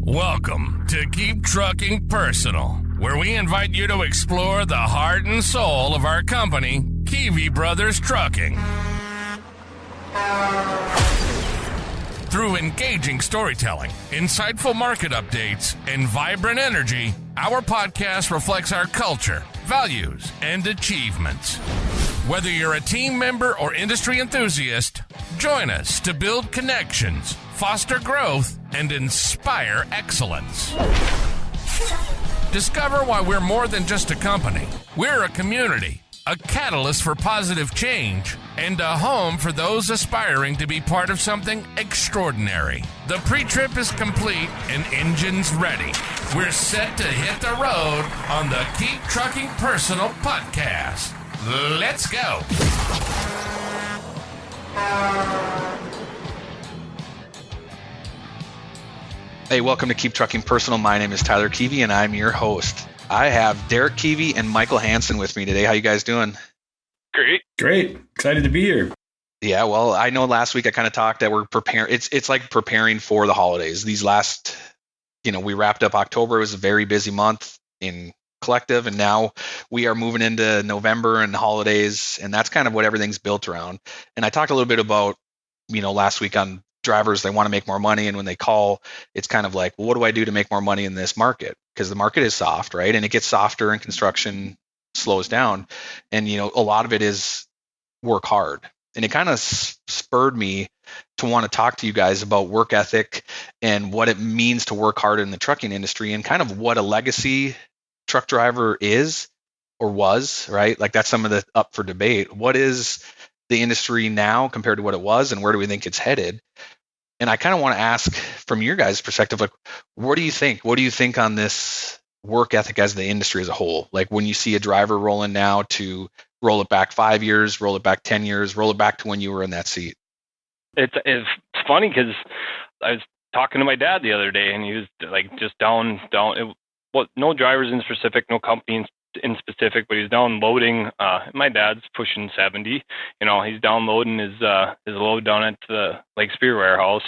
Welcome to Keep Trucking Personal, where we invite you to explore the heart and soul of our company, Kivi Brothers Trucking. Through engaging storytelling, insightful market updates, and vibrant energy, our podcast reflects our culture, values, and achievements. Whether you're a team member or industry enthusiast, join us to build connections, foster growth, and inspire excellence. Discover why we're more than just a company. We're a community, a catalyst for positive change, and a home for those aspiring to be part of something extraordinary. The pre-trip is complete and engines ready. We're set to hit the road on the Keep Trucking Personal podcast. Let's go. Hey, welcome to Keep Trucking Personal. My name is Tyler Kivi, and I'm your host. I have Derek Kivi and Michael Hansen with me today. How you guys doing? Great. Excited to be here. Yeah, well, I know last week I kind of talked that we're preparing. It's like preparing for the holidays. These last, we wrapped up October. It was a very busy month in collective, and now we are moving into November and holidays, and that's kind of what everything's built around. And I talked a little bit about, last week on drivers, they want to make more money, and when they call, it's kind of like, well, what do I do to make more money in this market? Because the market is soft, right? And it gets softer and construction slows down, and a lot of it is work hard. And it kind of spurred me to want to talk to you guys about work ethic and what it means to work hard in the trucking industry, and kind of what a legacy truck driver is or was, right? Like, that's some of the up for debate. What is the industry now compared to what it was, and where do we think it's headed? And I kind of want to ask from your guys' perspective, like, what do you think? What do you think on this work ethic as the industry as a whole? Like, when you see a driver rolling now, to roll it back 5 years, roll it back 10 years, roll it back to when you were in that seat. It's funny because I was talking to my dad the other day, and he was like just down. No drivers in specific, no company in specific, but he's down loading. My dad's pushing 70. He's down loading his load down at the Lake Superior warehouse.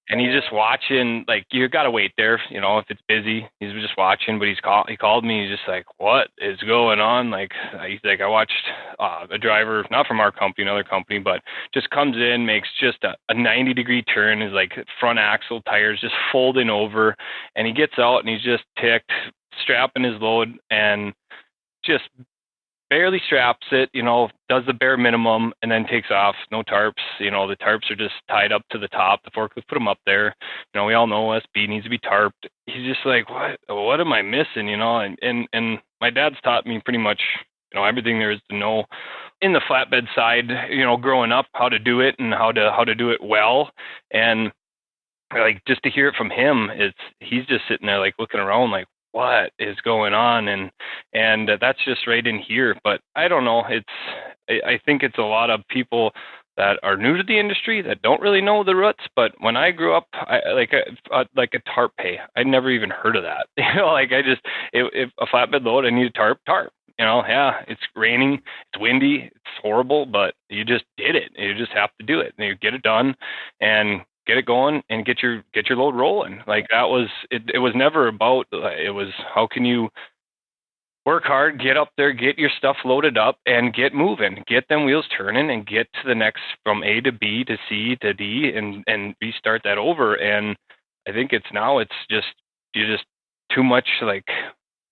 And he's just watching. Like, you got to wait there. If it's busy, he's just watching. But he called me. He's just like, "What is going on?" Like, he's like, "I watched a driver, not from our company, another company, but just comes in, makes just a 90-degree turn. His like front axle tires just folding over, and he gets out and he's just ticked, strapping his load, and just barely straps it, does the bare minimum, and then takes off. No tarps. The tarps are just tied up to the top. The forklift put them up there. We all know SB needs to be tarped. He's just like, what am I missing? And my dad's taught me pretty much, everything there is to know in the flatbed side, growing up, how to do it and how to do it well. And like, just to hear it from him, he's just sitting there like looking around like, what is going on? And that's just right in here. But I don't know. I think it's a lot of people that are new to the industry that don't really know the roots. But when I grew up, like a tarp pay, I'd never even heard of that. If a flatbed load, I need a tarp. Yeah, it's raining, it's windy, it's horrible, but you just did it. You just have to do it, and you get it done and get it going and get your load rolling. Like, that was it. It was never about, it was, how can you work hard, get up there, get your stuff loaded up, and get moving, get them wheels turning, and get to the next, from A to B to C to D, and restart that over. And I think it's just too much like,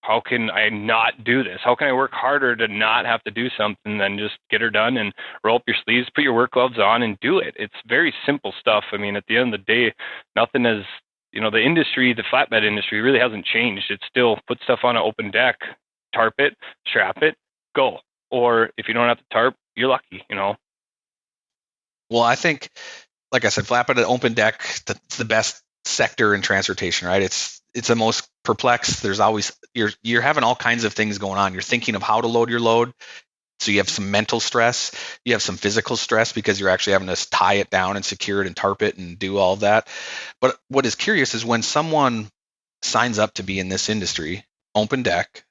how can I not do this? How can I work harder to not have to do something than just get her done and roll up your sleeves, put your work gloves on, and do it? It's very simple stuff. I mean, at the end of the day, nothing is, the industry, the flatbed industry really hasn't changed. It's still put stuff on an open deck, tarp it, strap it, go. Or if you don't have to tarp, you're lucky, Well, I think, like I said, flatbed and open deck, that's the best sector in transportation, right? It's the most perplexed. There's always, you're having all kinds of things going on. You're thinking of how to load your load. So you have some mental stress, you have some physical stress because you're actually having to tie it down and secure it and tarp it and do all of that. But what is curious is when someone signs up to be in this industry, open deck,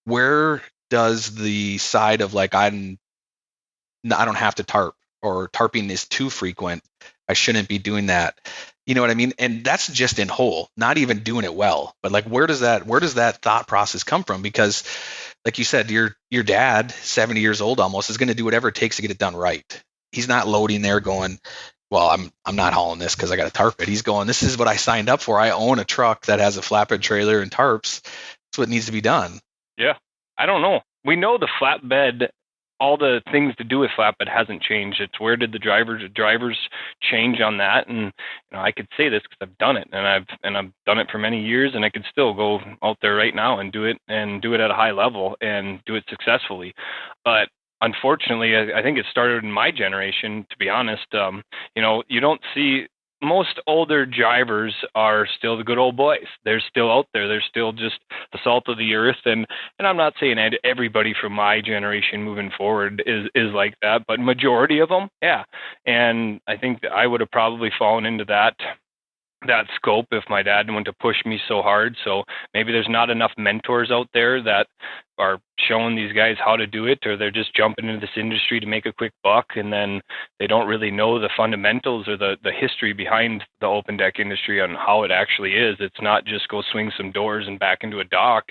where does the side of like, I don't have to tarp, or tarping is too frequent, I shouldn't be doing that, You know what I mean? And that's just in whole, not even doing it well. But like, where does that thought process come from? Because like you said, your dad, 70 years old almost, is going to do whatever it takes to get it done right. He's not loading there going, well, I'm not hauling this because I got to tarp it. He's going, this is what I signed up for. I own a truck that has a flatbed trailer and tarps. That's what needs to be done. Yeah. I don't know. We know the flatbed, all the things to do with flatbed hasn't changed. It's where did the drivers change on that? And I could say this because I've done it, and I've done it for many years, and I could still go out there right now and do it at a high level and do it successfully. But unfortunately, I think it started in my generation. To be honest, you don't see. Most older drivers are still the good old boys. They're still out there. They're still just the salt of the earth. And I'm not saying everybody from my generation moving forward is like that, but majority of them, yeah. And I think that I would have probably fallen into that scope if my dad didn't want to push me so hard. So maybe there's not enough mentors out there that are showing these guys how to do it, or they're just jumping into this industry to make a quick buck, and then they don't really know the fundamentals or the history behind the open deck industry on how it actually is. It's not just go swing some doors and back into a dock.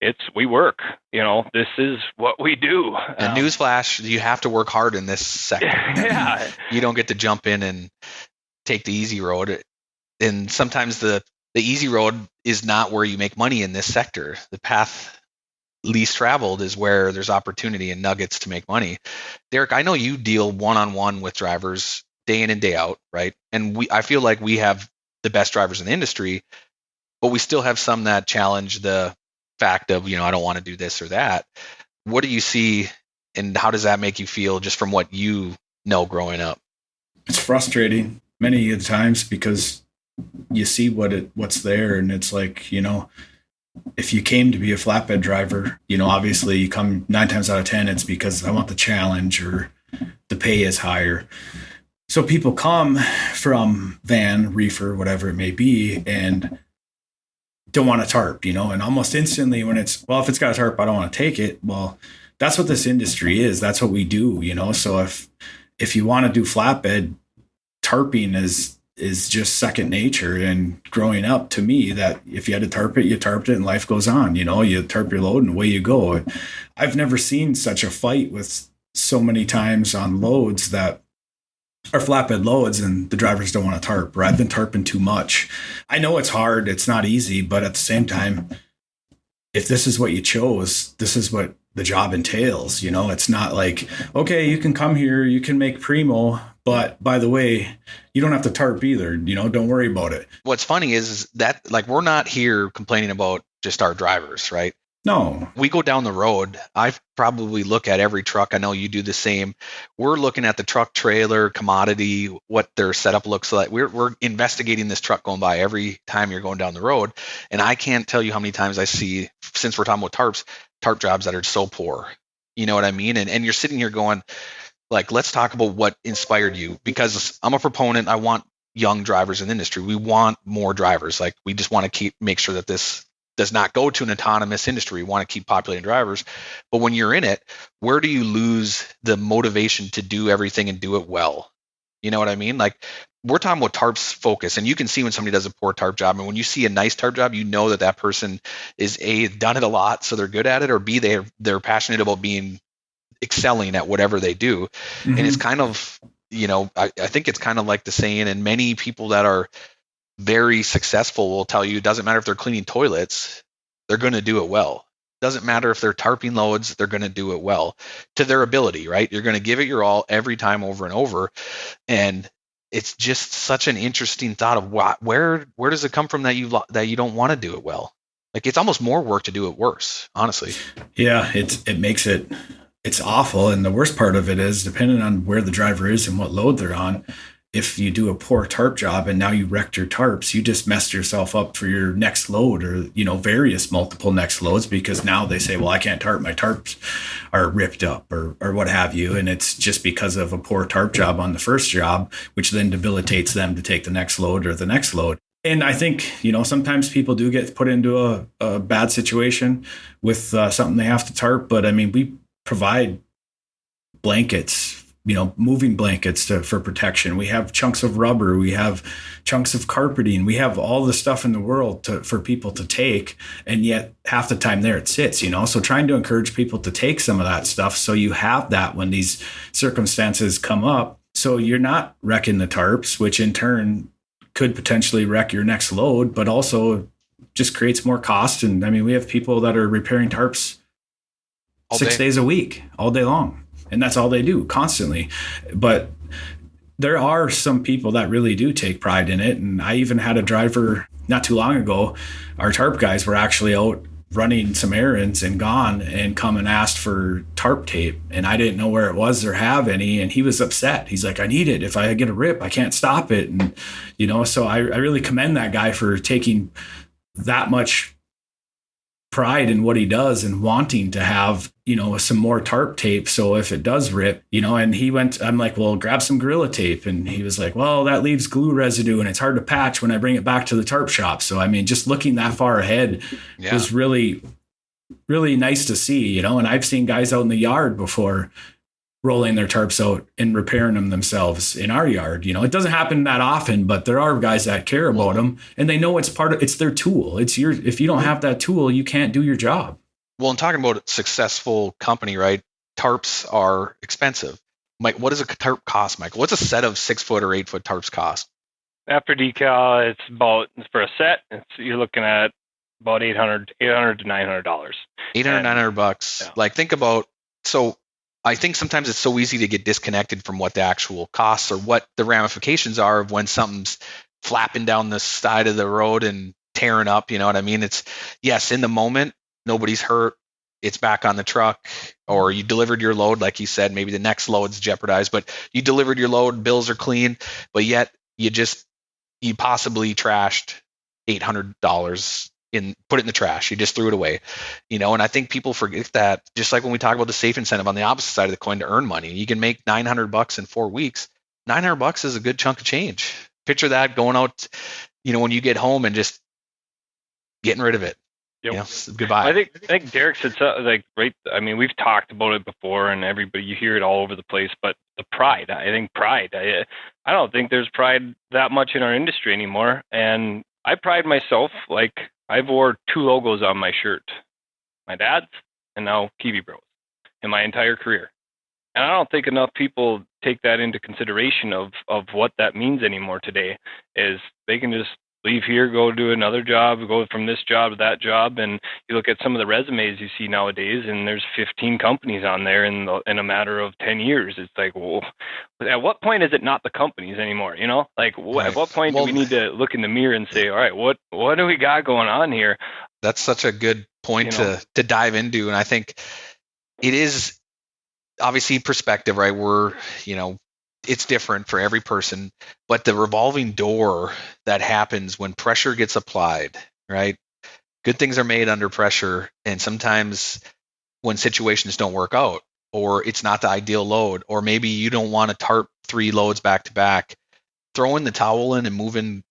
It's we work. This is what we do. And newsflash, you have to work hard in this sector. Yeah. You don't get to jump in and take the easy road. And sometimes the easy road is not where you make money in this sector. The path least traveled is where there's opportunity and nuggets to make money. Derek, I know you deal one-on-one with drivers day in and day out, right? And I feel like we have the best drivers in the industry, but we still have some that challenge the fact of, I don't want to do this or that. What do you see, and how does that make you feel just from what you know growing up? It's frustrating many of the times because you see what's there, and it's like, if you came to be a flatbed driver, obviously you come 9 times out of 10, it's because I want the challenge or the pay is higher. So people come from van, reefer, whatever it may be, and don't want to tarp, and almost instantly when it's, well, if it's got a tarp, I don't want to take it. Well, that's what this industry is. That's what we do, So if you want to do flatbed, tarping is just second nature. And growing up, to me, that if you had to tarp it, you tarped it, and life goes on. You tarp your load and away you go. I've never seen such a fight with so many times on loads that are flatbed loads and the drivers don't want to tarp, or I've been tarping too much. I know it's hard, it's not easy, but at the same time, if this is what you chose, this is what the job entails. It's not like, okay, you can come here, you can make primo, but by the way, you don't have to tarp either. Don't worry about it. What's funny is that, like, we're not here complaining about just our drivers, right? No. We go down the road. I probably look at every truck. I know you do the same. We're looking at the truck, trailer, commodity, what their setup looks like. We're investigating this truck going by every time you're going down the road. And I can't tell you how many times I see, since we're talking about tarp jobs that are so poor. You know what I mean? And you're sitting here going, like, let's talk about what inspired you, because I'm a proponent. I want young drivers in the industry. We want more drivers. Like, we just want to make sure that this does not go to an autonomous industry. We want to keep populating drivers. But when you're in it, where do you lose the motivation to do everything and do it well? You know what I mean? Like, we're talking about tarps focus, and you can see when somebody does a poor tarp job. And when you see a nice tarp job, you know that person is A, done it a lot, so they're good at it, or B, they're passionate about excelling at whatever they do. Mm-hmm. And it's kind of, I think it's kind of like the saying, and many people that are very successful will tell you, it doesn't matter if they're cleaning toilets, they're going to do it well. Doesn't matter if they're tarping loads, they're going to do it well to their ability, right? You're going to give it your all every time, over and over. And it's just such an interesting thought of where does it come from that you don't want to do it well? Like, it's almost more work to do it worse, honestly. Yeah, it makes it's awful. And the worst part of it is, depending on where the driver is and what load they're on, if you do a poor tarp job and now you wrecked your tarps, you just messed yourself up for your next load, or, various multiple next loads, because now they say, well, I can't tarp, my tarps are ripped up, or what have you. And it's just because of a poor tarp job on the first job, which then debilitates them to take the next load or the next load. And I think, sometimes people do get put into a bad situation with something they have to tarp. But I mean, we provide blankets moving blankets for protection. We have chunks of rubber. We have chunks of carpeting. We have all the stuff in the world for people to take. And yet half the time there it sits, so trying to encourage people to take some of that stuff. So you have that when these circumstances come up. So you're not wrecking the tarps, which in turn could potentially wreck your next load, but also just creates more cost. And I mean, we have people that are repairing tarps all 6 days a week, all day long. And that's all they do constantly. But there are some people that really do take pride in it. And I even had a driver not too long ago. Our tarp guys were actually out running some errands and gone and come and asked for tarp tape. And I didn't know where it was or have any. And he was upset. He's like, I need it. If I get a rip, I can't stop it. And, so I really commend that guy for taking that much pride in what he does and wanting to have, some more tarp tape. So if it does rip, and I'm like, well, grab some Gorilla tape. And he was like, well, that leaves glue residue and it's hard to patch when I bring it back to the tarp shop. So, I mean, just looking that far ahead was really, really nice to see, and I've seen guys out in the yard before rolling their tarps out and repairing them themselves in our yard. It doesn't happen that often, but there are guys that care about them and they know it's their tool. If you don't have that tool, you can't do your job. Well, and talking about a successful company, right? Tarps are expensive. Mike, what does a tarp cost, Michael? What's a set of 6 foot or 8 foot tarps cost? After decal, it's about, for a set, you're looking at about $800 to $900. $800, $900. Yeah. Like, think about, so I think sometimes it's so easy to get disconnected from what the actual costs or what the ramifications are of when something's flapping down the side of the road and tearing up. You know what I mean? It's, yes, in the moment, nobody's hurt. It's back on the truck, or you delivered your load. Like you said, maybe the next load's jeopardized, but you delivered your load, bills are clean, but yet you possibly trashed $800 put it in the trash. You just threw it away, and I think people forget that. Just like when we talk about the safe incentive on the opposite side of the coin to earn money, you can make $900 in 4 weeks. $900 is a good chunk of change. Picture that going out, when you get home and just getting rid of it. Yep. Goodbye. I think Derek said right. I mean, we've talked about it before, and everybody, you hear it all over the place. But the pride. I think pride. I don't think there's pride that much in our industry anymore. And I pride myself. Like, I've wore 2 logos on my shirt, my dad's and now Kivi Bros, in my entire career. And I don't think enough people take that into consideration of what that means anymore today. Is they can just leave here, go do another job, go from this job to that job, and you look at some of the resumes you see nowadays, and there's 15 companies on there in a matter of 10 years. It's like, well, at what point is it not the companies anymore? Like, at what point do we need to look in the mirror and say, all right, what do we got going on here? That's such a good point to dive into, and I think it is obviously perspective, right? It's different for every person, but the revolving door that happens when pressure gets applied, right? Good things are made under pressure. And sometimes when situations don't work out, or it's not the ideal load, or maybe you don't want to tarp 3 loads back to back, throwing the towel in and moving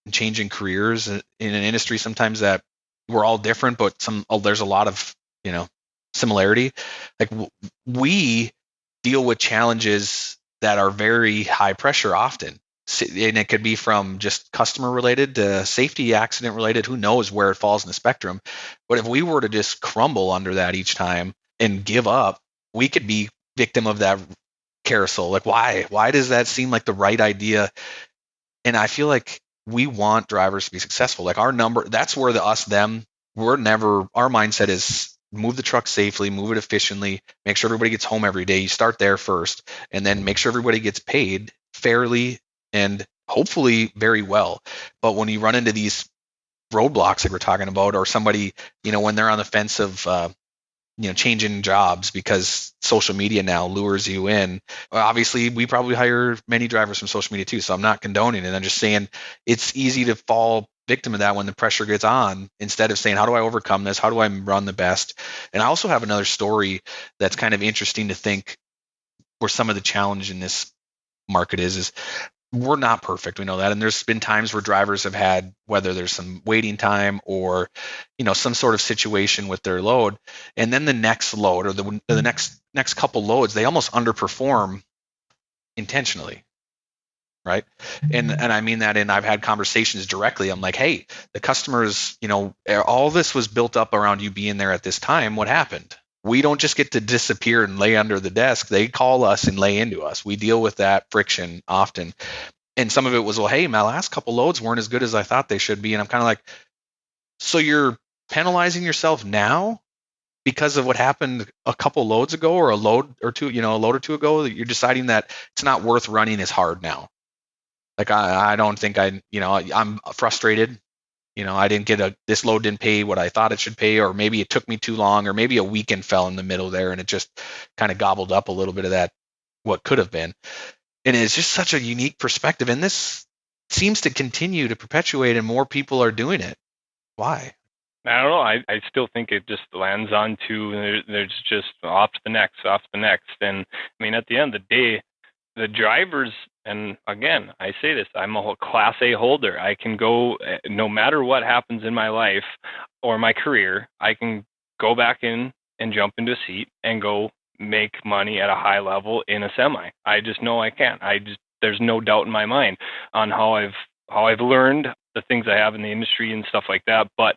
and changing careers in an industry sometimes that we're all different, but there's a lot of, similarity. Like, we deal with challenges that are very high pressure often. And it could be from just customer related to safety accident related. Who knows where it falls in the spectrum. But if we were to just crumble under that each time and give up, we could be victim of that carousel. Like, why does that seem like the right idea? And I feel like we want drivers to be successful. Like, our number, that's where our mindset is move the truck safely, move it efficiently, make sure everybody gets home every day. You start there first, and then make sure everybody gets paid fairly and hopefully very well. But when you run into these roadblocks like we're talking about, or somebody, when they're on the fence of, changing jobs because social media now lures you in. Obviously, we probably hire many drivers from social media too, so I'm not condoning it. I'm just saying it's easy to fall victim of that when the pressure gets on, instead of saying, how do I overcome this? How do I run the best? And I also have another story that's kind of interesting to think where some of the challenge in this market is we're not perfect. We know that. And there's been times where drivers have had, whether there's some waiting time or, some sort of situation with their load. And then the next load or the next couple loads, they almost underperform intentionally. Right. And I mean that, and I've had conversations directly. I'm like, hey, the customers, all this was built up around you being there at this time. What happened? We don't just get to disappear and lay under the desk. They call us and lay into us. We deal with that friction often. And some of it was, well, hey, my last couple loads weren't as good as I thought they should be. And I'm kind of like, so you're penalizing yourself now because of what happened a couple loads ago, or a load or two ago, that you're deciding that it's not worth running as hard now. Like, I don't think I'm frustrated. I didn't get this load didn't pay what I thought it should pay, or maybe it took me too long, or maybe a weekend fell in the middle there and it just kind of gobbled up a little bit of that, what could have been. And it's just such a unique perspective. And this seems to continue to perpetuate, and more people are doing it. Why? I don't know. I still think it just lands on to, there's just off to the next. And I mean, at the end of the day, the drivers, and again, I say this, I'm a Class A holder. I can go, no matter what happens in my life or my career, I can go back in and jump into a seat and go make money at a high level in a semi. I just know I can. There's no doubt in my mind on how I've learned the things I have in the industry and stuff like that. But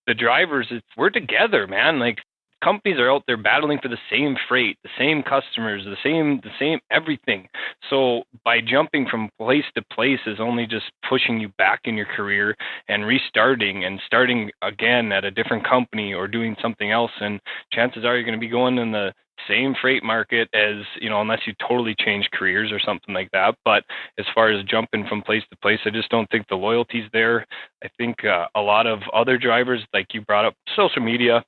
the drivers, we're together, man. Like, companies are out there battling for the same freight, the same customers, the same everything. So by jumping from place to place is only just pushing you back in your career and restarting and starting again at a different company or doing something else. And chances are you're going to be going in the same freight market as, unless you totally change careers or something like that. But as far as jumping from place to place, I just don't think the loyalty's there. I think a lot of other drivers, like you brought up, social media.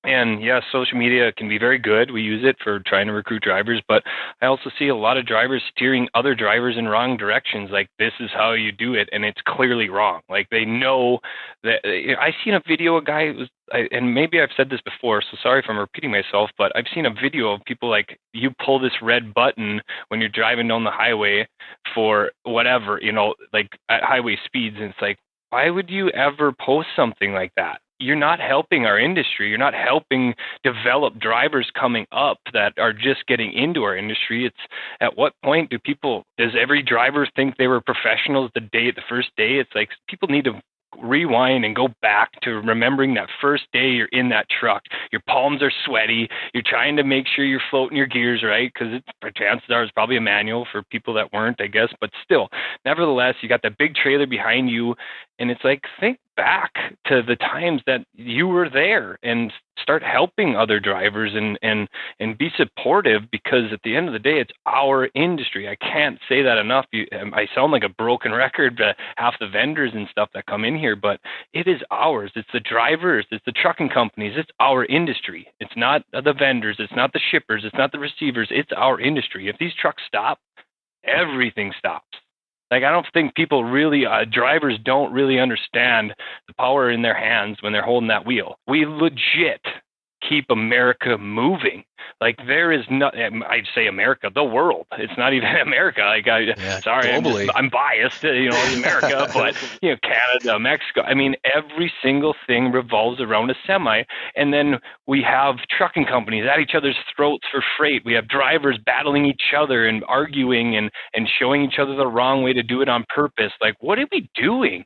And yes, social media can be very good. We use it for trying to recruit drivers, but I also see a lot of drivers steering other drivers in wrong directions. Like, this is how you do it, and it's clearly wrong. Like, they know that. I seen a video, a guy and maybe I've said this before, so sorry if I'm repeating myself, but I've seen a video of people like, you pull this red button when you're driving down the highway for whatever, like at highway speeds, and it's like, why would you ever post something like that? You're not helping our industry. You're not helping develop drivers coming up that are just getting into our industry. It's, at what point does every driver think they were professionals the first day? It's like, people need to rewind and go back to remembering that first day you're in that truck. Your palms are sweaty. You're trying to make sure you're floating your gears right, because chances are it's probably a manual for people that weren't, I guess. But still, nevertheless, you got that big trailer behind you, and it's like, think back to the times that you were there and start helping other drivers and be supportive, because at the end of the day, it's our industry. I can't say that enough. I sound like a broken record, half the vendors and stuff that come in here, but it is ours. It's the drivers, it's the trucking companies, it's our industry. It's not the vendors, it's not the shippers, it's not the receivers, it's our industry. If these trucks stop, everything stops. Like, I don't think people really, drivers don't really understand the power in their hands when they're holding that wheel. We legit keep America moving. Like, there is I'd say America, the world. It's not even America. Like, sorry, I'm biased, America, but, Canada, Mexico. I mean, every single thing revolves around a semi. And then we have trucking companies at each other's throats for freight. We have drivers battling each other and arguing and showing each other the wrong way to do it on purpose. Like, what are we doing?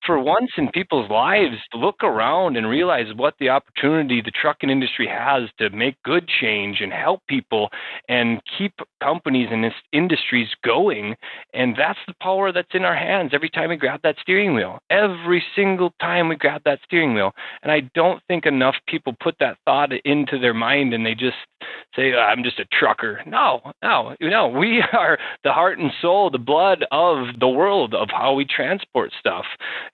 For once in people's lives, look around and realize what the opportunity the trucking industry has to make good change and help people and keep companies and industries going. And that's the power that's in our hands every time we grab that steering wheel. Every single time we grab that steering wheel. And I don't think enough people put that thought into their mind, and they just say, I'm just a trucker. No, we are the heart and soul, the blood of the world, of how we transport stuff.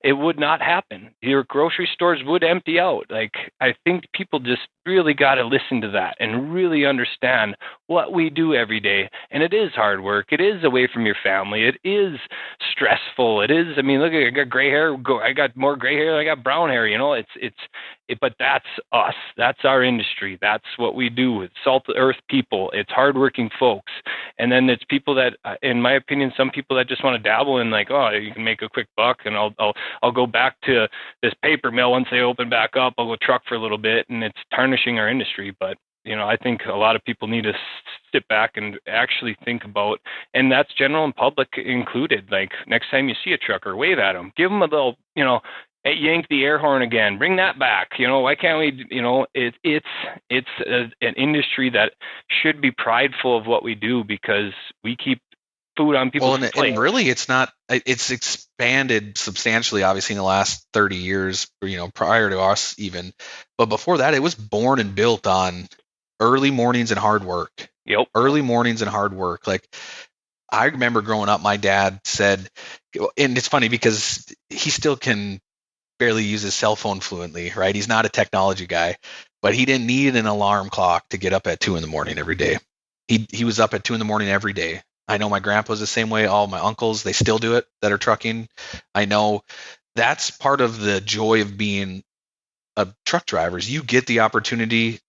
It would not happen. Your grocery stores would empty out. Like, I think people just really got to listen to that and really understand what we do every day. And it is hard work. It is away from your family. It is stressful. It is, I mean, look, I got gray hair. I got more gray hair than I got brown hair. But that's us. That's our industry. That's what we do. It's salt of the earth people. It's hardworking folks. And then it's people that, in my opinion, some people that just want to dabble in, like, oh, you can make a quick buck, and I'll go back to this paper mill once they open back up. I'll go truck for a little bit, and it's tarnishing our industry. But I think a lot of people need to sit back and actually think about, and that's general and public included. Like next time you see a trucker, wave at them, give them a little, yank the air horn again, bring that back. Why can't we? It's an industry that should be prideful of what we do because we keep food on people's plates. And really, it's expanded substantially, obviously, in the last 30 years, prior to us even. But before that, it was born and built on early mornings and hard work. Yep. Early mornings and hard work. Like, I remember growing up, my dad said, and it's funny because he still can barely use his cell phone fluently, right? He's not a technology guy, but he didn't need an alarm clock to get up at 2 a.m. every day. He was up at 2 a.m. every day. I know my grandpa's the same way. All my uncles, they still do it that are trucking. I know that's part of the joy of being a truck driver. Is you get the opportunity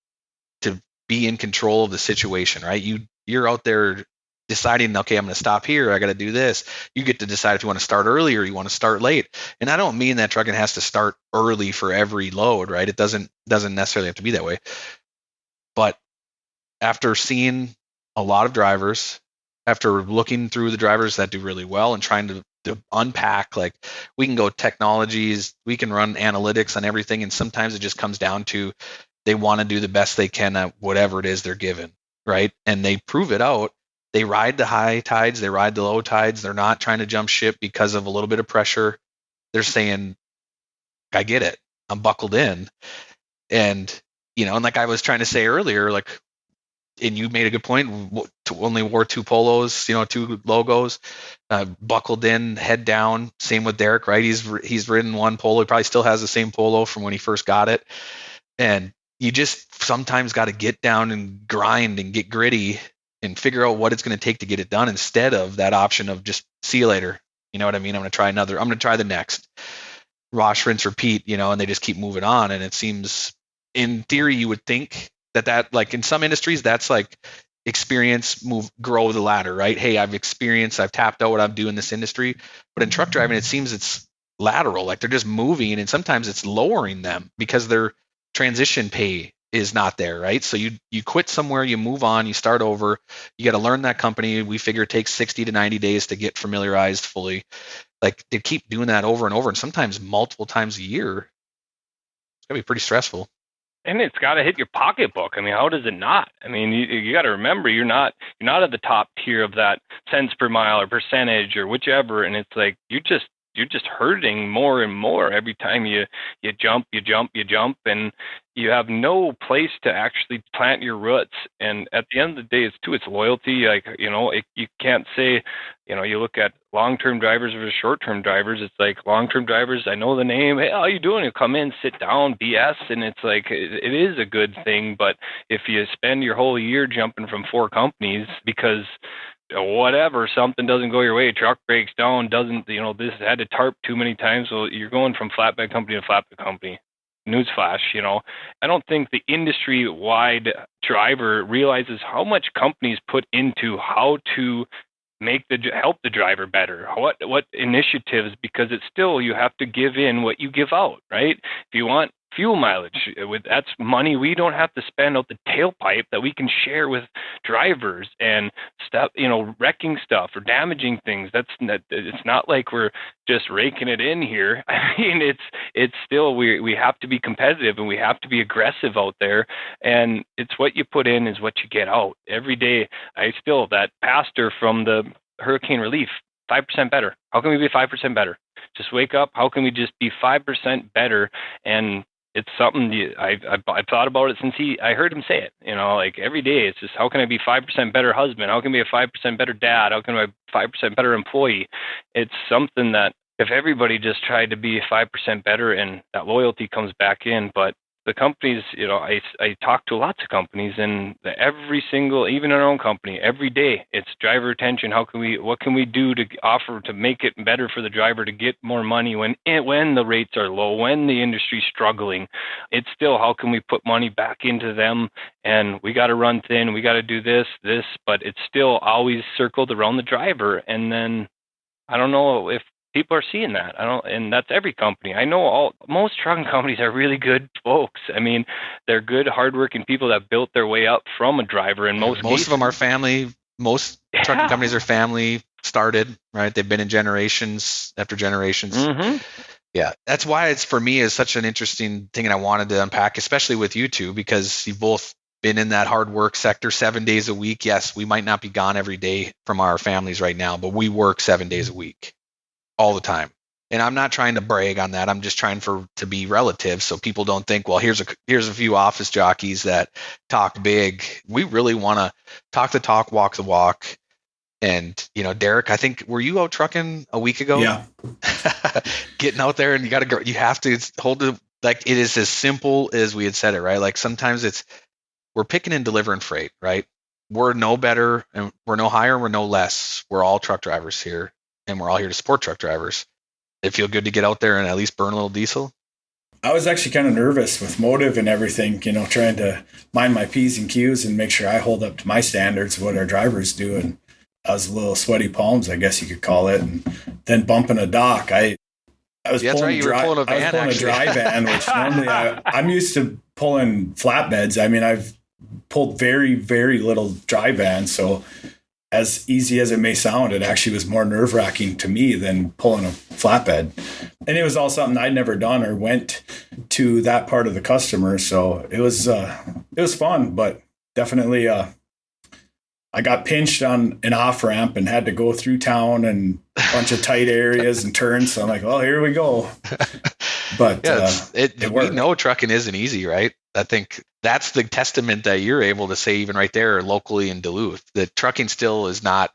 to be in control of the situation, right? You're out there deciding, okay, I'm going to stop here. I got to do this. You get to decide if you want to start early or you want to start late. And I don't mean that trucking has to start early for every load, right? It doesn't necessarily have to be that way. But after seeing a lot of drivers, after looking through the drivers that do really well and trying to unpack, like, we can go technologies, we can run analytics on everything. And sometimes it just comes down to they want to do the best they can at whatever it is they're given, right? And they prove it out. They ride the high tides, they ride the low tides. They're not trying to jump ship because of a little bit of pressure. They're saying, I get it. I'm buckled in. And, and like I was trying to say earlier, like, and you made a good point, only wore 2 polos, 2 logos, buckled in, head down. Same with Derek, right? He's ridden 1 polo. He probably still has the same polo from when he first got it. And you just sometimes got to get down and grind and get gritty and figure out what it's going to take to get it done, instead of that option of just see you later. You know what I mean? I'm going to try the next. Wash, rinse, repeat, and they just keep moving on. And it seems, in theory, you would think that like in some industries, that's like experience, grow the ladder, right? Hey, I've tapped out what I'm doing in this industry. But in truck driving, it seems it's lateral, like they're just moving, and sometimes it's lowering them because their transition pay is not there, right? So you quit somewhere, you move on, you start over, you got to learn that company. We figure it takes 60 to 90 days to get familiarized fully. Like, they keep doing that over and over, and sometimes multiple times a year. It's gonna be pretty stressful. And it's got to hit your pocketbook. I mean, how does it not? I mean, you got to remember, you're not at the top tier of that cents per mile or percentage or whichever. And it's like, you're just hurting more and more every time you jump, and you have no place to actually plant your roots. And at the end of the day, it's loyalty. Like, you can't say, you look at long-term drivers versus short-term drivers. It's like, long-term drivers, I know the name. Hey, how you doing? You come in, sit down, BS. And it's like, it is a good thing. But if you spend your whole year jumping from 4 companies because whatever, something doesn't go your way, truck breaks down, this had to tarp too many times, so you're going from flatbed company to flatbed company. Newsflash, I don't think the industry-wide driver realizes how much companies put into how to help the driver better. What initiatives, because it's still, you have to give in what you give out, right? If you want fuel mileage, that's money we don't have to spend out the tailpipe that we can share with drivers, and stuff, wrecking stuff or damaging things. It's not like we're just raking it in here. I mean, it's still, we have to be competitive and we have to be aggressive out there, and it's what you put in is what you get out every day. That pastor from the hurricane relief, 5% better. How can we be 5% better? Just wake up. How can we just be 5% better? And it's something I've thought about it since I heard him say it. Like, every day it's just, how can I be 5% better husband? How can I be a 5% better dad? How can I be a 5% better employee? It's something that if everybody just tried to be 5% better, and that loyalty comes back in. But the companies, I talk to lots of companies, and every single, even our own company, every day it's driver retention. What can we do to offer to make it better for the driver to get more money when the rates are low, when the industry's struggling? It's still, how can we put money back into them? And we got to run thin, we got to do this, but it's still always circled around the driver. And then I don't know if people are seeing that. And that's every company. I know most trucking companies are really good folks. I mean, they're good, hardworking people that built their way up from a driver. In most cases, of them are family. Most trucking companies are family started, right? They've been in generations after generations. Mm-hmm. Yeah, that's why it's, for me, is such an interesting thing, and I wanted to unpack, especially with you two, because you've both been in that hard work sector 7 days a week. Yes, we might not be gone every day from our families right now, but we work 7 days a week all the time. And I'm not trying to brag on that. I'm just trying to be relative, so people don't think, well, here's a few office jockeys that talk big. We really want to talk the talk, walk the walk. And, Derek, I think, were you out trucking a week ago? Yeah. Getting out there, and you got to go. You have to hold it. Like, it is as simple as we had said it, right? Like, sometimes we're picking and delivering freight, right? We're no better, and we're no higher, we're no less. We're all truck drivers here, and we're all here to support truck drivers. It feel good to get out there and at least burn a little diesel. I was actually kind of nervous with motive and everything, trying to mind my P's and Q's and make sure I hold up to my standards of what our drivers do. And I was a little sweaty palms, I guess you could call it. And then bumping a dock, I was pulling a dry van, which normally I'm used to pulling flatbeds. I mean, I've pulled very, very little dry vans. So as easy as it may sound, it actually was more nerve-wracking to me than pulling a flatbed. And it was all something I'd never done or went to that part of the customer. So it was fun, but definitely I got pinched on an off-ramp and had to go through town and a bunch of tight areas and turns. So I'm like, well, here we go. But it worked. We know trucking isn't easy, right? I think that's the testament that you're able to say, even right there locally in Duluth, that trucking still is not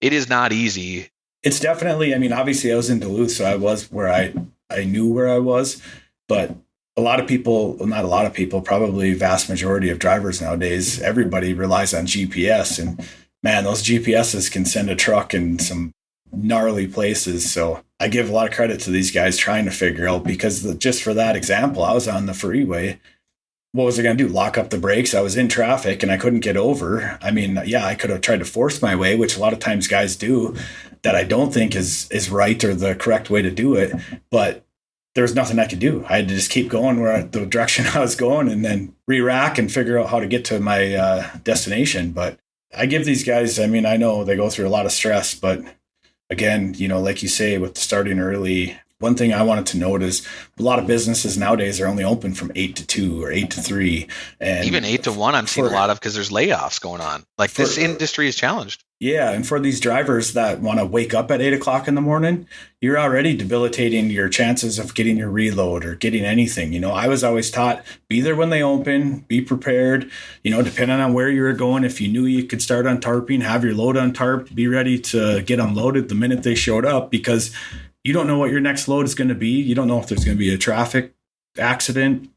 easy. It's definitely, I mean, obviously I was in Duluth, so I was where I knew where I was, but a lot of people, well, not a lot of people, probably vast majority of drivers nowadays, everybody relies on GPS, and man, those GPSs can send a truck in some gnarly places. So I give a lot of credit to these guys trying to figure out, because just for that example, I was on the freeway. What was I going to do? Lock up the brakes? I was in traffic and I couldn't get over. I mean, yeah, I could have tried to force my way, which a lot of times guys do, that I don't think is right or the correct way to do it. But there was nothing I could do. I had to just keep going the direction I was going, and then re-rack and figure out how to get to my destination. But I give these guys, I mean, I know they go through a lot of stress, but again, like you say, with starting early, one thing I wanted to note is a lot of businesses nowadays are only open from 8 to 2 or 8 to 3. And even 8 to 1, I'm seeing a lot of, because there's layoffs going on. Like, this industry is challenged. Yeah. And for these drivers that want to wake up at 8 o'clock in the morning, you're already debilitating your chances of getting your reload or getting anything. I was always taught, be there when they open, be prepared, depending on where you were going. If you knew you could start untarping, have your load untarped, be ready to get unloaded the minute they showed up, because you don't know what your next load is going to be. You don't know if there's going to be a traffic accident,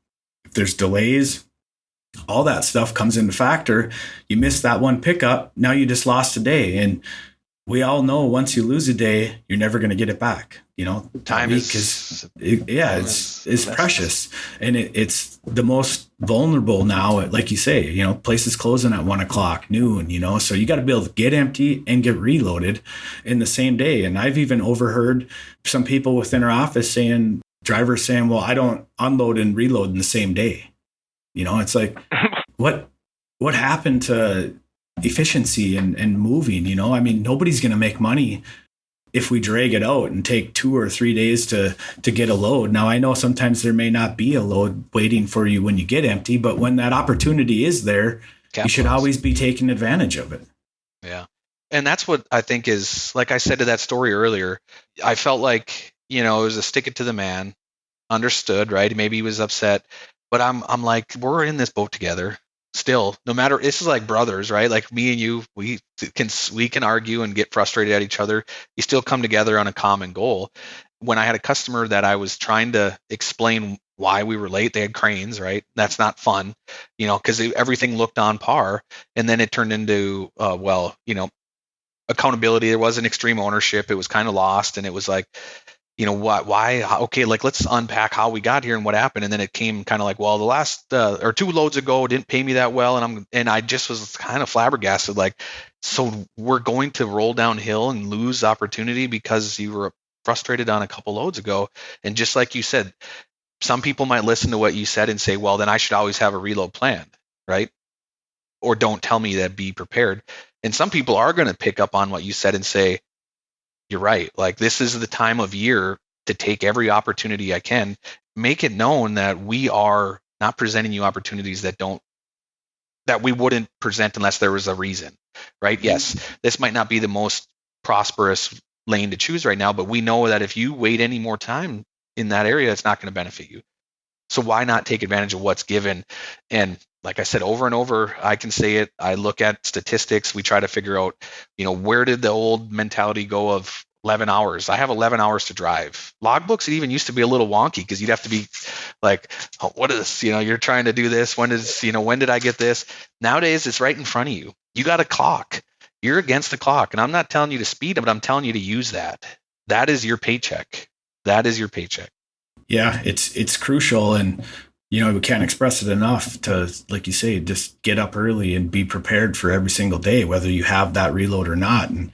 if there's delays. All that stuff comes into factor. You missed that one pickup, now you just lost a day. And we all know once you lose a day, you're never going to get it back. Time is precious. And it's the most vulnerable now. Like you say, places closing at 1 o'clock, noon, so you got to be able to get empty and get reloaded in the same day. And I've even overheard some people within our office drivers saying, well, I don't unload and reload in the same day. It's like, what happened to efficiency and moving? I mean, nobody's going to make money if we drag it out and take 2 or 3 days to get a load. Now, I know sometimes there may not be a load waiting for you when you get empty, but when that opportunity is there, you should always be taking advantage of it. Yeah. And that's what I think is, like I said to that story earlier, I felt like, it was a stick it to the man, understood, right? Maybe he was upset, but I'm like, we're in this boat together. Still, no matter, this is like brothers, right? Like me and you, we can argue and get frustrated at each other. You still come together on a common goal. When I had a customer that I was trying to explain why we were late, they had cranes, right? That's not fun, because everything looked on par. And then it turned into, accountability. There wasn't extreme ownership. It was kind of lost. And it was like, why? Okay, like, let's unpack how we got here and what happened. And then it came kind of like, well, the last or 2 loads ago didn't pay me that well, and I just was kind of flabbergasted. Like, so we're going to roll downhill and lose opportunity because you were frustrated on a couple loads ago. And just like you said, some people might listen to what you said and say, well, then I should always have a reload planned, right? Or don't tell me that, be prepared. And some people are going to pick up on what you said and say, you're right. Like, this is the time of year to take every opportunity I can. Make it known that we are not presenting you opportunities that we wouldn't present unless there was a reason, right? Yes, this might not be the most prosperous lane to choose right now, but we know that if you wait any more time in that area, it's not going to benefit you. So why not take advantage of what's given? And like I said, over and over, I can say it. I look at statistics. We try to figure out, where did the old mentality go of 11 hours? I have 11 hours to drive. Logbooks, it even used to be a little wonky because you'd have to be like, oh, what is, you're trying to do this. When did I get this? Nowadays, it's right in front of you. You got a clock. You're against the clock. And I'm not telling you to speed, but I'm telling you to use that. That is your paycheck. That is your paycheck. Yeah, it's crucial. And, we can't express it enough to, like you say, just get up early and be prepared for every single day, whether you have that reload or not. And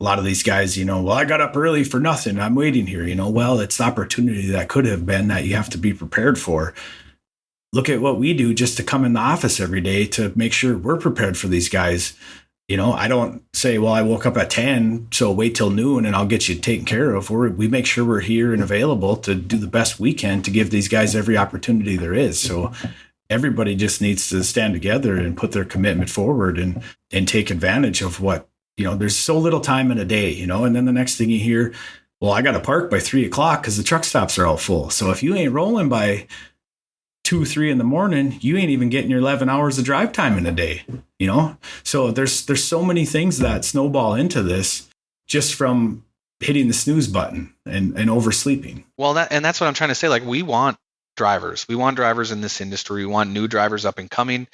a lot of these guys, well, I got up early for nothing. I'm waiting here, well, it's the opportunity that could have been that you have to be prepared for. Look at what we do just to come in the office every day to make sure we're prepared for these guys. I don't say, well, I woke up at 10, so wait till noon and I'll get you taken care of. We make sure we're here and available to do the best we can to give these guys every opportunity there is. So everybody just needs to stand together and put their commitment forward and take advantage of what, there's so little time in a day, and then the next thing you hear, well, I got to park by 3:00 because the truck stops are all full. So if you ain't rolling by 2, 3 in the morning, you ain't even getting your 11 hours of drive time in a day, So there's so many things that snowball into this just from hitting the snooze button and oversleeping. Well, that's what I'm trying to say. Like, we want drivers. We want drivers in this industry. We want new drivers up and coming.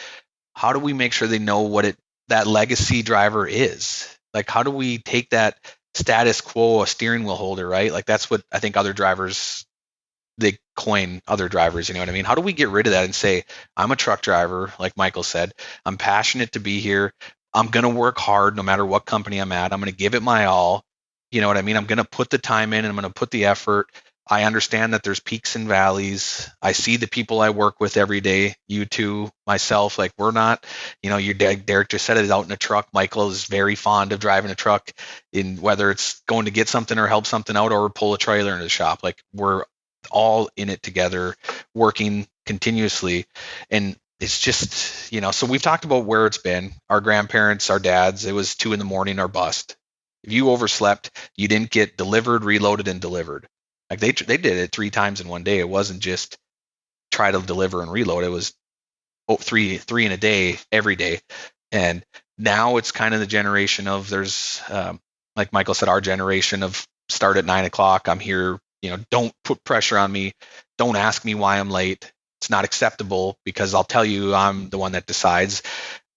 How do we make sure they know what that legacy driver is? Like, how do we take that status quo, a steering wheel holder, right? Like, that's what I think other drivers, they coin other drivers, you know what I mean? How do we get rid of that and say, I'm a truck driver, like Michael said, I'm passionate to be here. I'm going to work hard no matter what company I'm at. I'm going to give it my all. You know what I mean? I'm going to put the time in and I'm going to put the effort. I understand that there's peaks and valleys. I see the people I work with every day, you two, myself, like, we're not, your Derek just said it, out in a truck. Michael is very fond of driving a truck, in whether it's going to get something or help something out or pull a trailer into the shop. Like, we're all in it together, working continuously. And it's just, so we've talked about where it's been. Our grandparents, our dads, it was 2 a.m. or bust. If you overslept, you didn't get delivered, reloaded, and delivered. Like, they did it 3 times in one day. It wasn't just try to deliver and reload. It was three in a day, every day. And now it's kind of the generation of, there's, like Michael said, our generation of start at 9:00. I'm here. Don't put pressure on me. Don't ask me why I'm late. It's not acceptable because I'll tell you I'm the one that decides.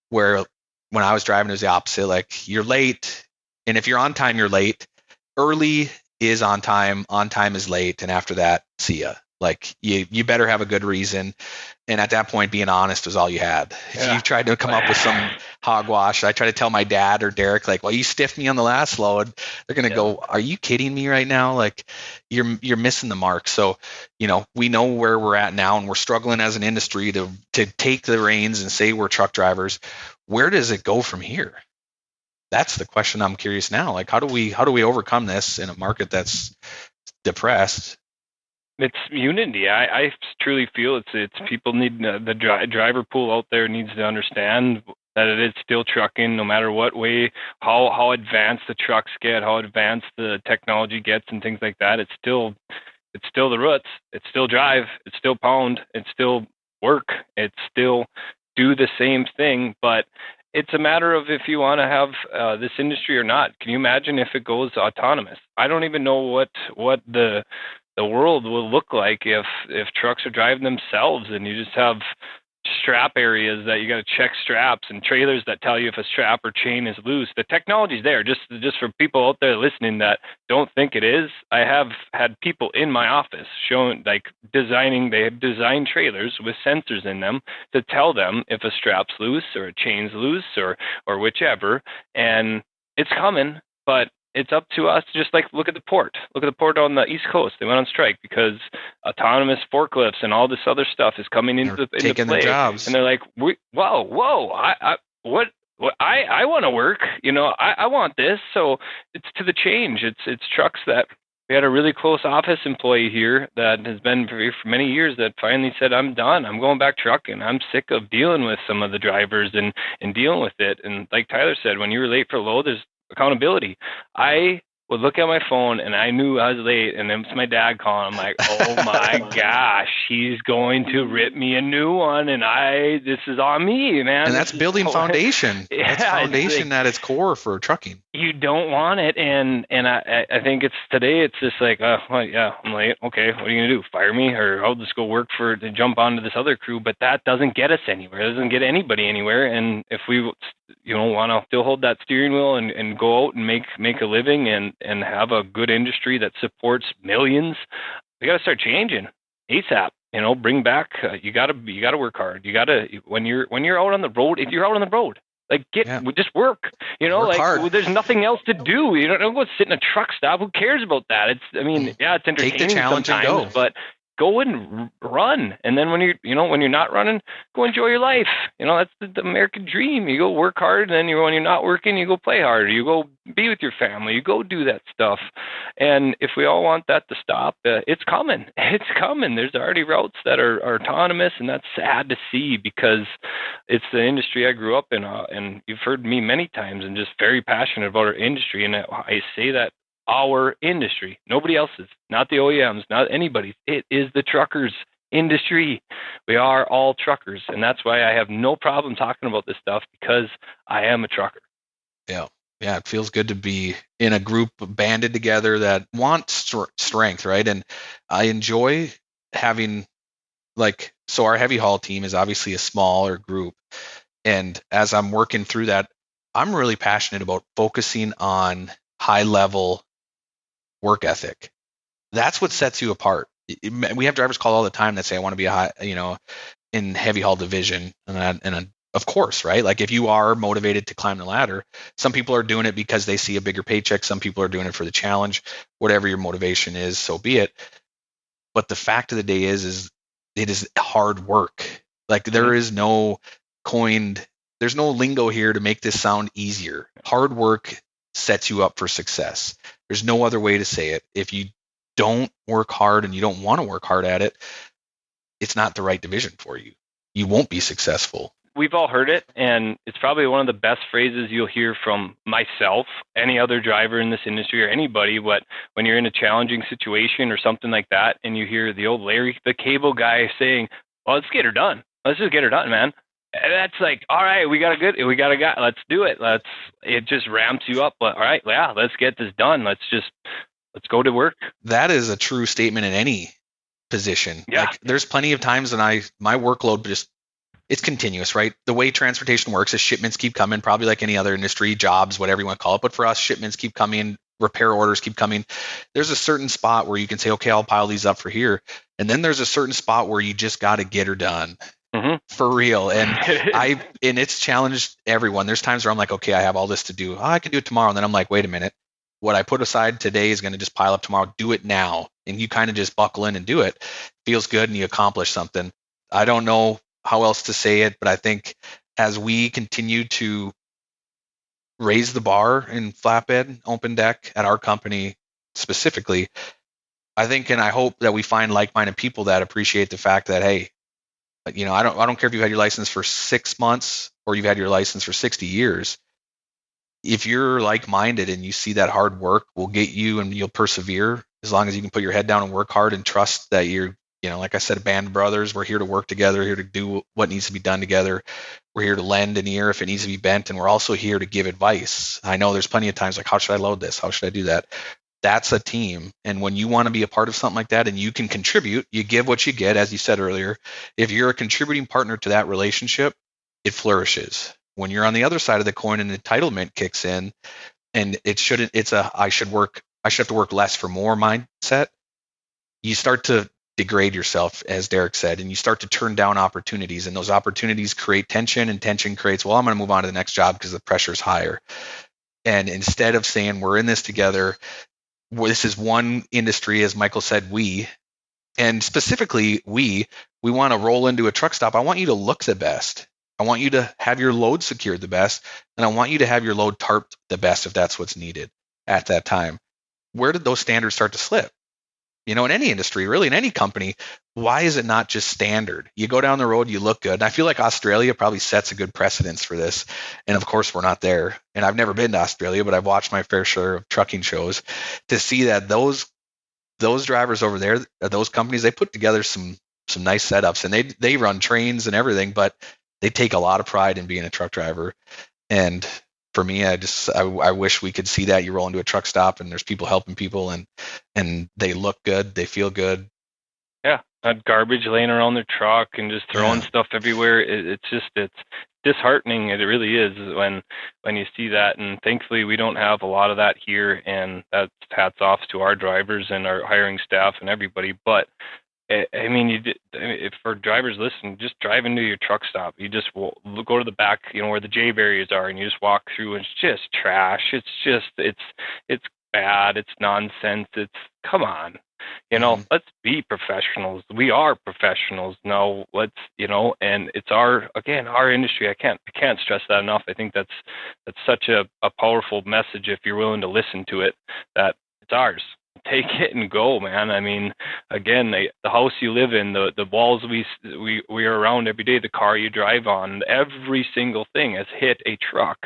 Where when I was driving, it was the opposite. Like, you're late. And if you're on time, you're late. Early is on time is late. And after that, see ya. Like, you better have a good reason. And at that point, being honest was all you had. If you tried to come up with some hogwash, I try to tell my dad or Derek, like, well, you stiffed me on the last load. They're going to go, are you kidding me right now? Like, you're missing the mark. So, we know where we're at now, and we're struggling as an industry to take the reins and say we're truck drivers. Where does it go from here? That's the question I'm curious now. Like, how do we overcome this in a market that's depressed? It's unity. I truly feel it's people need the driver pool out there needs to understand that it is still trucking, no matter what way, how advanced the trucks get, how advanced the technology gets, and things like that. It's still the roots. It's still drive. It's still pound. It's still work. It's still do the same thing, but it's a matter of if you want to have this industry or not. Can you imagine if it goes autonomous? I don't even know what the world will look like if trucks are driving themselves and you just have strap areas that you got to check straps and trailers that tell you if a strap or chain is loose. The technology's there. Just for people out there listening that don't think it is, I have had people in my office showing, like, designing. They have designed trailers with sensors in them to tell them if a strap's loose or a chain's loose or whichever. And it's coming, but it's up to us to just like look at the port. Look at the port on the East Coast. They went on strike because autonomous forklifts and all this other stuff is coming into play. Their jobs. And they're like, whoa, I want to work. I want this. So it's to the change. It's trucks that we had a really close office employee here that has been for many years that finally said, I'm done. I'm going back trucking. I'm sick of dealing with some of the drivers and dealing with it. And like Tyler said, when you were late for a load, there's accountability. I would look at my phone and I knew I was late, and then it's my dad calling. I'm like, oh my gosh, he's going to rip me a new one, and this is on me, man. And that's building foundation. Yeah, that's foundation at its core for trucking. You don't want it, and I think it's just like, I'm late. Okay, what are you gonna do? Fire me, or I'll just go work to jump onto this other crew? But that doesn't get us anywhere. It doesn't get anybody anywhere. And if we, want to still hold that steering wheel and go out and make a living and have a good industry that supports millions, we got to start changing ASAP. Bring back. You gotta work hard. You gotta when you're out on the road. If you're out on the road, just work. Work hard. There's nothing else to do. You don't go sit in a truck stop. Who cares about that? It's entertaining. Take the challenge sometimes, and go. But go and run. And then when you're not running, go enjoy your life. That's the American dream. You go work hard, and then when you're not working, you go play harder. You go be with your family. You go do that stuff. And if we all want that to stop, it's coming. It's coming. There's already routes that are autonomous, and that's sad to see because it's the industry I grew up in. And you've heard me many times, and just very passionate about our industry. And I say that our industry, nobody else's, not the OEMs, not anybody's. It is the truckers' industry. We are all truckers, and that's why I have no problem talking about this stuff, because I am a trucker. Yeah, it feels good to be in a group banded together that wants strength, right? And I enjoy having so our heavy haul team is obviously a smaller group, and as I'm working through that, I'm really passionate about focusing on high level work ethic. That's what sets you apart. We have drivers call all the time that say, I want to be in heavy haul division. And of course, right? Like if you are motivated to climb the ladder, some people are doing it because they see a bigger paycheck. Some people are doing it for the challenge. Whatever your motivation is, so be it. But the fact of the day is it is hard work. Like there's no lingo here to make this sound easier. Hard work sets you up for success. There's no other way to say it. If you don't work hard and you don't want to work hard at it, it's not the right division for you. You won't be successful. We've all heard it, and it's probably one of the best phrases you'll hear from myself, any other driver in this industry, or anybody. But when you're in a challenging situation or something like that, and you hear the old Larry the Cable guy saying, well, let's get her done. Let's just get her done, man. And that's like, all right, we got a guy. Let's do it. It just ramps you up. But all right, yeah, let's get this done. Let's go to work. That is a true statement in any position. Yeah. Like there's plenty of times when my workload it's continuous, right? The way transportation works is shipments keep coming, probably like any other industry, jobs, whatever you want to call it. But for us, shipments keep coming, repair orders keep coming. There's a certain spot where you can say, okay, I'll pile these up for here. And then there's a certain spot where you just got to get her done. Mm-hmm. For real. And it's challenged everyone. There's times where I'm like, okay, I have all this to do. I can do it tomorrow. And then I'm like, wait a minute. What I put aside today is going to just pile up tomorrow. Do it now. And you kind of just buckle in and do it. Feels good and you accomplish something. I don't know how else to say it, but I think as we continue to raise the bar in flatbed, open deck at our company specifically, I think and I hope that we find like-minded people that appreciate the fact that, hey, I don't care if you've had your license for 6 months or you've had your license for 60 years. If you're like-minded and you see that hard work will get you and you'll persevere, as long as you can put your head down and work hard and trust that you're, like I said, a band of brothers, we're here to work together, here to do what needs to be done together. We're here to lend an ear if it needs to be bent. And we're also here to give advice. I know there's plenty of times like, how should I load this? How should I do that? That's a team. And when you want to be a part of something like that and you can contribute, you give what you get, as you said earlier. If you're a contributing partner to that relationship, it flourishes. When you're on the other side of the coin and entitlement kicks in, and I should have to work less for more mindset, you start to degrade yourself, as Derek said, and you start to turn down opportunities, and those opportunities create tension, and tension creates, well, I'm going to move on to the next job because the pressure is higher. And instead of saying we're in this together, this is one industry, as Michael said, and specifically we want to roll into a truck stop. I want you to look the best. I want you to have your load secured the best, and I want you to have your load tarped the best if that's what's needed at that time. Where did those standards start to slip? In any industry, really, in any company, why is it not just standard? You go down the road, you look good. And I feel like Australia probably sets a good precedence for this. And of course, we're not there. And I've never been to Australia, but I've watched my fair share of trucking shows to see that those drivers over there, those companies, they put together some nice setups, and they run trains and everything, but they take a lot of pride in being a truck driver. And for me, I wish we could see that. You roll into a truck stop and there's people helping people, and they look good, they feel good. Yeah, not garbage laying around their truck and just throwing stuff everywhere. It's disheartening. It really is when you see that. And thankfully, we don't have a lot of that here. And that's hats off to our drivers and our hiring staff and everybody. But I mean, if our drivers listen, just drive into your truck stop. You just go to the back, where the J barriers are, and you just walk through, and it's just trash. It's bad. It's nonsense. Come on, let's be professionals. We are professionals now. And it's our industry. I can't stress that enough. I think that's such a powerful message if you're willing to listen to it, that it's ours. Take it and go, man. I mean, again, the house you live in, the walls we are around every day, the car you drive on, every single thing has hit a truck.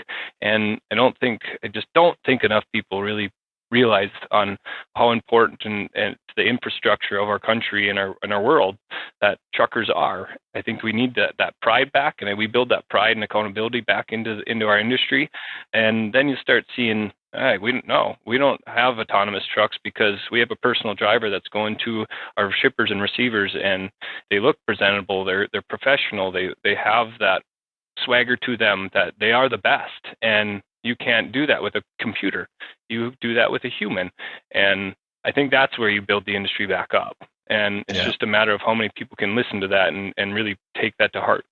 And I just don't think enough people really realize on how important and the infrastructure of our country and our world that truckers are. I think we need that pride back, and we build that pride and accountability back into our industry. And then you start seeing, we don't have autonomous trucks because we have a personal driver that's going to our shippers and receivers, and they look presentable. They're professional. They have that swagger to them that they are the best. And you can't do that with a computer. You do that with a human. And I think that's where you build the industry back up. And it's just a matter of how many people can listen to that and really take that to heart.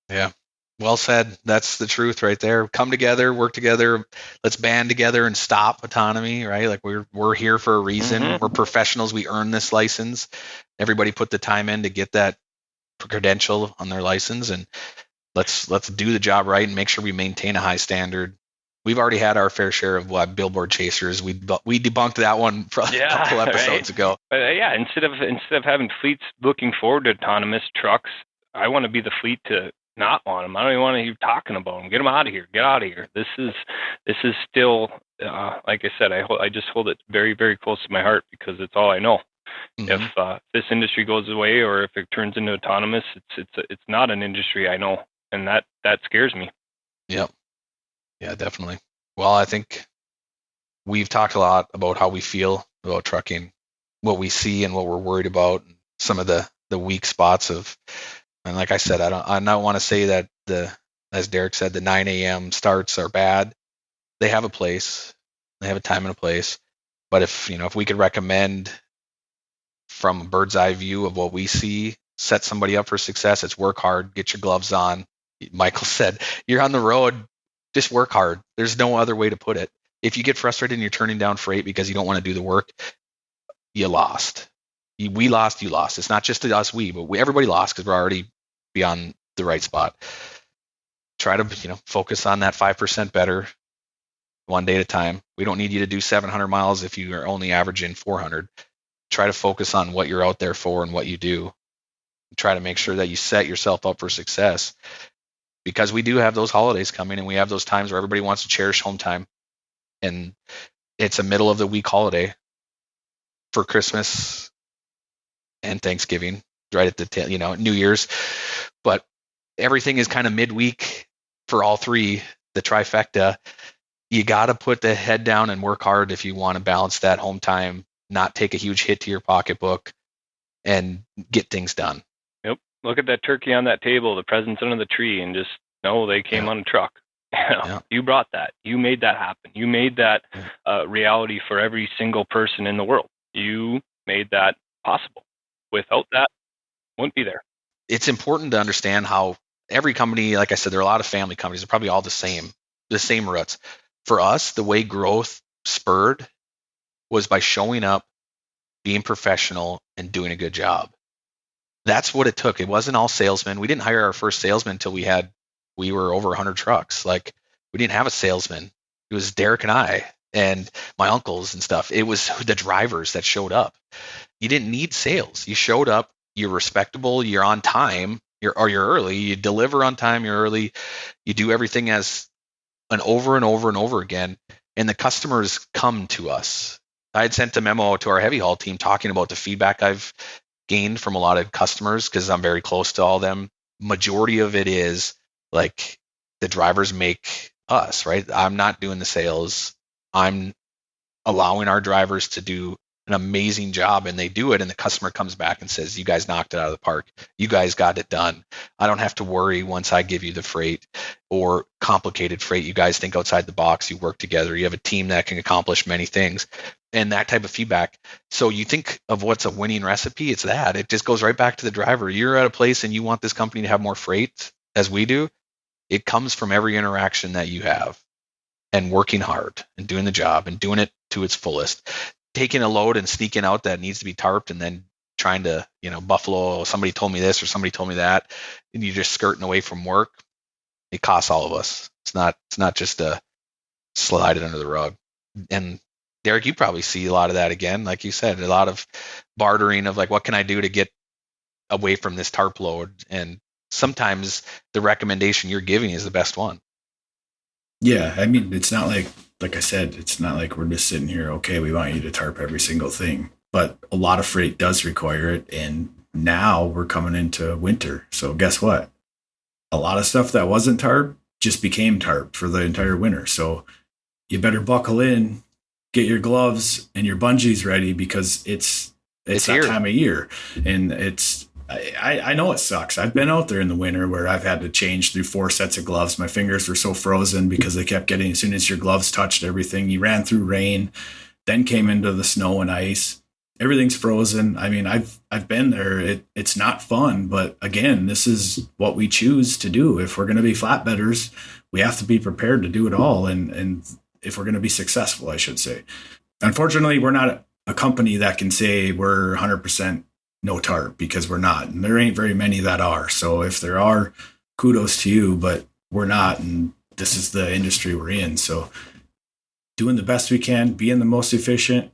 Yeah. Well said. That's the truth right there. Come together, work together. Let's band together and stop autonomy, right? Like we're here for a reason. Mm-hmm. We're professionals. We earn this license. Everybody put the time in to get that credential on their license, and let's do the job right and make sure we maintain a high standard. We've already had our fair share of billboard chasers. We debunked that one a couple episodes ago. Instead of having fleets looking forward to autonomous trucks, I want to be the fleet to not want them. I don't even want to hear talking about them. Get them out of here. Get out of here. This is still, like I said, I just hold it very, very close to my heart because it's all I know. Mm-hmm. If this industry goes away or if it turns into autonomous, it's not an industry I know, and that scares me. Yep. Yeah, definitely. Well, I think we've talked a lot about how we feel about trucking, what we see and what we're worried about, and some of the weak spots of. And like I said, I don't want to say that as Derek said, the 9 a.m. starts are bad. They have a place. They have a time and a place. But if we could recommend from a bird's eye view of what we see, set somebody up for success, it's work hard, get your gloves on. Michael said, you're on the road, just work hard. There's no other way to put it. If you get frustrated and you're turning down freight because you don't want to do the work, you lost. We lost, you lost. It's not just us, but everybody lost because we're already beyond the right spot. Try to focus on that 5% better one day at a time. We don't need you to do 700 miles if you are only averaging 400. Try to focus on what you're out there for and what you do. Try to make sure that you set yourself up for success, because we do have those holidays coming and we have those times where everybody wants to cherish home time, and it's a middle of the week holiday for Christmas and Thanksgiving, right at the New Year's, but everything is kind of midweek for all three, the trifecta. You got to put the head down and work hard if you want to balance that home time, not take a huge hit to your pocketbook, and get things done. Yep. Look at that turkey on that table, the presents under the tree, and just know they came on a truck. You brought that. You made that happen. You made that reality for every single person in the world. You made that possible. Without that, wouldn't be there. It's important to understand how every company, like I said, there are a lot of family companies. They're probably all the same roots. for us, the way growth spurred was by showing up, being professional, and doing a good job. That's what it took. It wasn't all salesmen. We didn't hire our first salesman until we were over 100 trucks. Like, we didn't have a salesman. It was Derek and I and my uncles and stuff. It was the drivers that showed up. You didn't need sales. You showed up, you're respectable, you're on time, you're early, you deliver on time, you're early, you do everything as an over and over and over again, and the customers come to us. I had sent a memo to our heavy haul team talking about the feedback I've gained from a lot of customers because I'm very close to all of them. Majority of it is like the drivers make us, right? I'm not doing the sales. I'm allowing our drivers to do an amazing job, and they do it, and the customer comes back and says, you guys knocked it out of the park. You guys got it done. I don't have to worry once I give you the freight or complicated freight. You guys think outside the box. You work together. You have a team that can accomplish many things, and that type of feedback. So you think of what's a winning recipe, it's that. It just goes right back to the driver. You're at a place and you want this company to have more freight as we do. It comes from every interaction that you have and working hard and doing the job and doing it to its fullest. Taking a load and sneaking out that needs to be tarped and then trying to, buffalo, somebody told me this or somebody told me that, and you're just skirting away from work. It costs all of us. It's not just a slide it under the rug. And Derek, you probably see a lot of that again. Like you said, a lot of bartering of like, what can I do to get away from this tarp load? And sometimes the recommendation you're giving is the best one. Yeah. I mean, it's not like I said, it's not like we're just sitting here, okay, we want you to tarp every single thing. But a lot of freight does require it. And now we're coming into winter. So guess what? A lot of stuff that wasn't tarp just became tarp for the entire winter. So you better buckle in, get your gloves and your bungees ready, because it's that here. Time of year. And I know it sucks. I've been out there in the winter where I've had to change through 4 sets of gloves. My fingers were so frozen because they kept getting, as soon as your gloves touched everything, you ran through rain, then came into the snow and ice. Everything's frozen. I mean, I've been there. It's not fun, but again, this is what we choose to do. If we're going to be flatbedders, we have to be prepared to do it all. And if we're going to be successful, I should say. Unfortunately, we're not a company that can say we're 100% no tarp, because we're not, and there ain't very many that are. So if there are, kudos to you, but we're not, and this is the industry we're in. So doing the best we can, being the most efficient.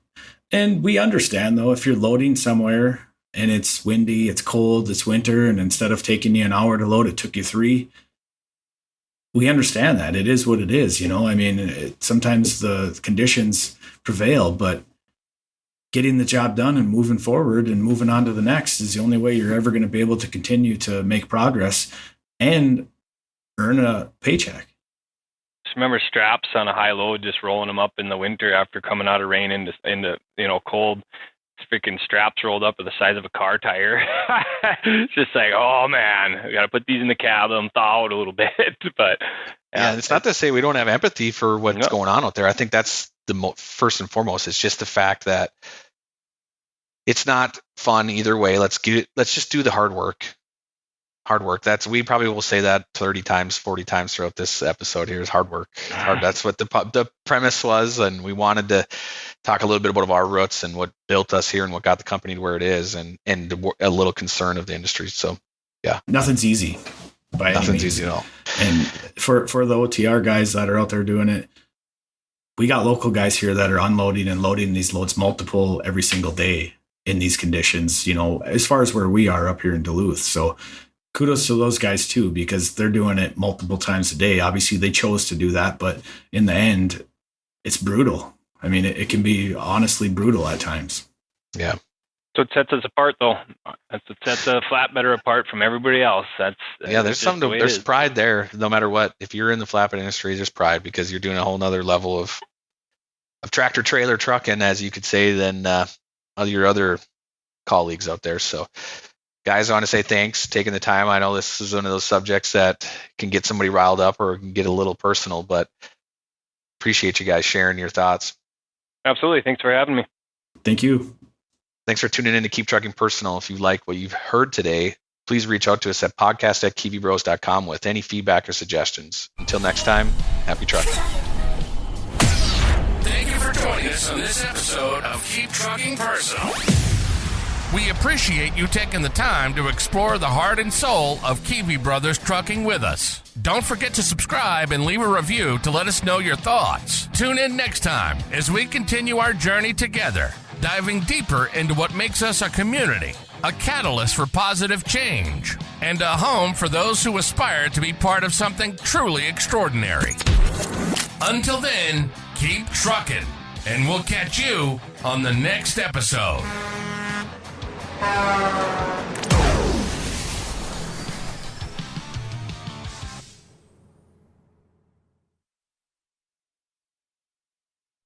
And we understand, though, if you're loading somewhere and it's windy, it's cold, it's winter, and instead of taking you an hour to load, it took you 3. We understand that. It is what it is. I mean, sometimes the conditions prevail, but getting the job done and moving forward and moving on to the next is the only way you're ever going to be able to continue to make progress and earn a paycheck. Just remember straps on a high load, just rolling them up in the winter after coming out of rain into cold. Freaking straps rolled up to the size of a car tire. It's just like, oh man, we got to put these in the cab, let them thaw out a little bit. But yeah, it's not to say we don't have empathy for what's going on out there. I think that's the first and foremost. It's just the fact that it's not fun either way. Let's just do the hard work. We probably will say that 30 times, 40 times throughout this episode here is hard work. That's what the premise was. And we wanted to talk a little bit about our roots and what built us here and what got the company to where it is, and a little concern of the industry. So yeah, nothing's easy. Nothing's easy at all. And for the OTR guys that are out there doing it, we got local guys here that are unloading and loading these loads multiple every single day in these conditions, as far as where we are up here in Duluth. So kudos to those guys too, because they're doing it multiple times a day. Obviously they chose to do that, but in the end, it's brutal. I mean, it can be honestly brutal at times. Yeah. So it sets us apart, though. That's what sets a flatbedder apart from everybody else. There's pride there, no matter what. If you're in the flatbed industry, there's pride because you're doing a whole nother level of tractor trailer trucking, as you could say, than your other colleagues out there. So guys, I want to say thanks for taking the time. I know this is one of those subjects that can get somebody riled up or can get a little personal, but appreciate you guys sharing your thoughts. Absolutely. Thanks for having me. Thank you. Thanks for tuning in to Keep Trucking Personal. If you like what you've heard today, please reach out to us at podcast@kivibros.com with any feedback or suggestions. Until next time, happy trucking. for joining us on this episode of Keep Trucking Personal. We appreciate you taking the time to explore the heart and soul of Kivi Brothers Trucking with us. Don't forget to subscribe and leave a review to let us know your thoughts. Tune in next time as we continue our journey together, diving deeper into what makes us a community, a catalyst for positive change, and a home for those who aspire to be part of something truly extraordinary. Until then, keep trucking, and we'll catch you on the next episode.